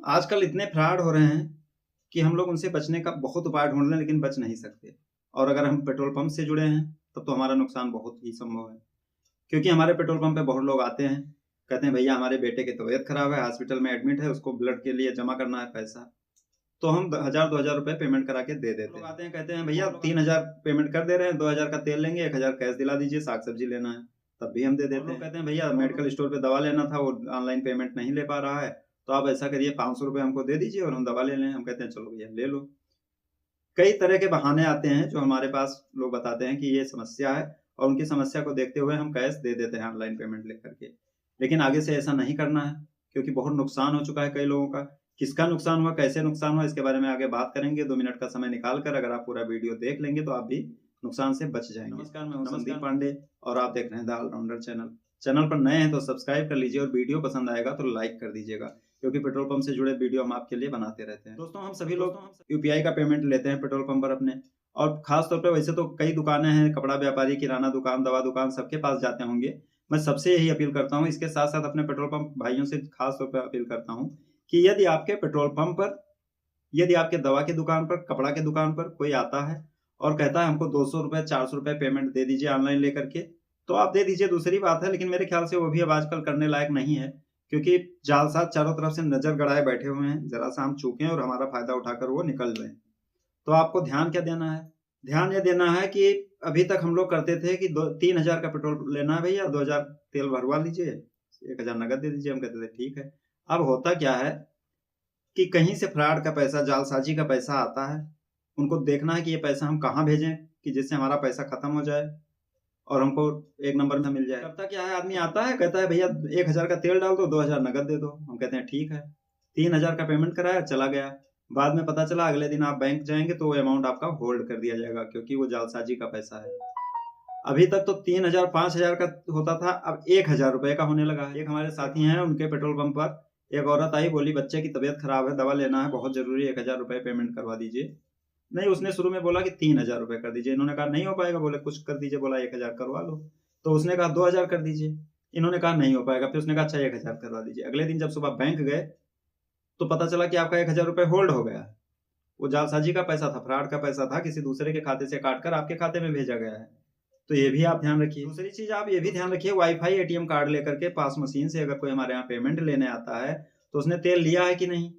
आजकल इतने फ्रॉड हो रहे हैं कि हम लोग उनसे बचने का बहुत उपाय ढूंढ रहे हैं लेकिन बच नहीं सकते। और अगर हम पेट्रोल पंप से जुड़े हैं तब तो हमारा नुकसान बहुत ही संभव है, क्योंकि हमारे पेट्रोल पंप पे बहुत लोग आते हैं, कहते हैं भैया हमारे बेटे की तबीयत खराब है, हॉस्पिटल में एडमिट है, उसको ब्लड के लिए जमा करना है पैसा। तो हम 1000-2000 रुपए पेमेंट करा के दे देते हैं। आते हैं, कहते हैं भैया 3000 पेमेंट कर दे रहे हैं, 2000 का तेल लेंगे, 1000 कैश दिला दीजिए, साग सब्जी लेना है, तब भी हम दे देते हैं। कहते हैं भैया मेडिकल स्टोर पे दवा लेना था, वो ऑनलाइन पेमेंट नहीं ले पा रहा है, तो आप ऐसा करिए 500 रुपए हमको दे दीजिए और हम दवा ले लें। हम कहते हैं चलो भैया ले लो। कई तरह के बहाने आते हैं जो हमारे पास लोग बताते हैं कि ये समस्या है, और उनकी समस्या को देखते हुए हम कैश दे देते हैं ऑनलाइन पेमेंट लेकर के। लेकिन आगे से ऐसा नहीं करना है, क्योंकि बहुत नुकसान हो चुका है कई लोगों का। किसका नुकसान हुआ, कैसे नुकसान हुआ, इसके बारे में आगे बात करेंगे। 2 मिनट का समय निकाल कर अगर आप पूरा वीडियो देख लेंगे तो आप भी नुकसान से बच जाएंगे। नमस्कार, मैं हूं संदीप पांडे और आप देख रहे हैं द ऑलराउंडर चैनल। चैनल पर नए हैं तो सब्सक्राइब कर लीजिए और वीडियो पसंद आएगा तो लाइक कर दीजिएगा, क्योंकि पेट्रोल पंप से जुड़े वीडियो हम आपके लिए बनाते रहते हैं। दोस्तों, हम सभी लोग यूपीआई का पेमेंट लेते हैं पेट्रोल पंप पर अपने, और खास तौर पर वैसे तो कई दुकानें हैं, कपड़ा व्यापारी, किराना दुकान, दवा दुकान, सबके पास जाते होंगे। मैं सबसे यही अपील करता हूँ, इसके साथ साथ अपने पेट्रोल पंप भाइयों से खास तौर पर अपील करता हूँ कि यदि आपके पेट्रोल पंप पर, यदि आपके दवा की दुकान पर, कपड़ा की दुकान पर कोई आता है और कहता है हमको 200 रुपए 400 रुपए पेमेंट दे दीजिए ऑनलाइन लेकर के, तो आप दे दीजिए, दूसरी बात है। लेकिन मेरे ख्याल से वो भी अब आजकल करने लायक नहीं है, क्योंकि जालसाज चारों तरफ से नजर गड़ाए बैठे हुए हैं। जरा सा हम चूकें और हमारा फायदा उठाकर वो निकल जाए। तो आपको ध्यान क्या देना है? ध्यान ये देना है कि अभी तक हम लोग करते थे कि 3,000 का पेट्रोल लेना है भैया, 2000 तेल भरवा लीजिए, 1000 नगद दे दीजिए। हम कहते थे ठीक है। अब होता क्या है कि कहीं से फ्रॉड का पैसा, जालसाजी का पैसा आता है। उनको देखना है कि ये पैसा हम कहाँ भेजें कि जिससे हमारा पैसा खत्म हो जाए और हमको एक नंबर में मिल जाए। करता क्या है, आदमी आता है, कहता है भैया 1000 का तेल डाल दो, 2000 नगद दे दो। हम कहते हैं ठीक है। 3000 का पेमेंट कराया, चला गया। बाद में पता चला अगले दिन आप बैंक जाएंगे तो वो अमाउंट आपका होल्ड कर दिया जाएगा, क्योंकि वो जालसाजी का पैसा है। अभी तक तो 3000 5000 का होता था, अब 1000 रुपए का होने लगा है। एक हमारे साथी हैं, उनके पेट्रोल पंप पर एक औरत आई, बोली बच्चे की तबीयत खराब है, दवा लेना है, बहुत जरूरी है, 1000 रुपए पेमेंट करवा दीजिए। नहीं, उसने शुरू में बोला कि 3000 रुपए कर दीजिए। इन्होंने कहा नहीं हो पाएगा, बोले कुछ कर दीजिए, बोला 1000 करवा लो। तो उसने कहा 2000 कर दीजिए। इन्होंने कहा नहीं हो पाएगा, फिर उसने कहा अच्छा 1000 करवा दीजिए। अगले दिन जब सुबह बैंक गए तो पता चला कि आपका 1000 रुपए होल्ड हो गया। वो जालसाजी का पैसा था, फ्रॉड का पैसा था, किसी दूसरे के खाते से काट कर आपके खाते में भेजा गया है। तो ये भी आप ध्यान रखिए। दूसरी चीज आप ये भी ध्यान रखिए, वाईफाई एटीएम कार्ड लेकर के पास मशीन से अगर कोई हमारे यहाँ पेमेंट लेने आता है तो उसने तेल लिया है कि नहीं।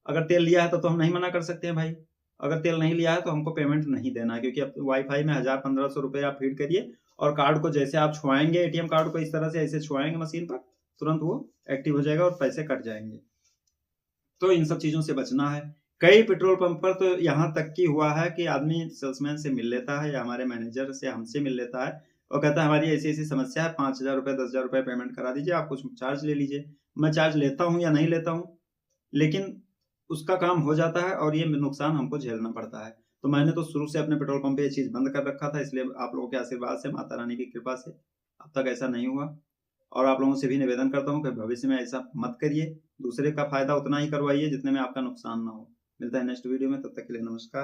अगर तेल लिया है तो हम नहीं मना कर सकते हैं भाई। अगर तेल नहीं लिया है तो हमको पेमेंट नहीं देना है, क्योंकि अब वाईफाई में 1000-1500 रुपए आप फीड करिए और कार्ड को जैसे आप छुआएंगे, एटीएम कार्ड को इस तरह से ऐसे छुआएंगे मशीन पर, तुरंत वो एक्टिव हो जाएगा और पैसे कट जाएंगे। तो इन सब चीजों से बचना है। कई पेट्रोल पंप पर तो यहाँ तक की हुआ है कि आदमी सेल्समैन से मिल लेता है या हमारे मैनेजर से, हमसे मिल लेता है और कहता है हमारी ऐसी ऐसी समस्या है, 5000 रुपए 10,000 रुपए पेमेंट करा दीजिए, आप कुछ चार्ज ले लीजिए। मैं चार्ज लेता हूँ या नहीं लेता हूँ, लेकिन उसका काम हो जाता है और ये नुकसान हमको झेलना पड़ता है। तो मैंने तो शुरू से अपने पेट्रोल पंप पे ये चीज बंद कर रखा था, इसलिए आप लोगों के आशीर्वाद से, माता रानी की कृपा से अब तक ऐसा नहीं हुआ। और आप लोगों से भी निवेदन करता हूँ कि भविष्य में ऐसा मत करिए, दूसरे का फायदा उतना ही करवाइए जितने में आपका नुकसान ना हो। मिलता है नेक्स्ट वीडियो में, तब तक के लिए नमस्कार।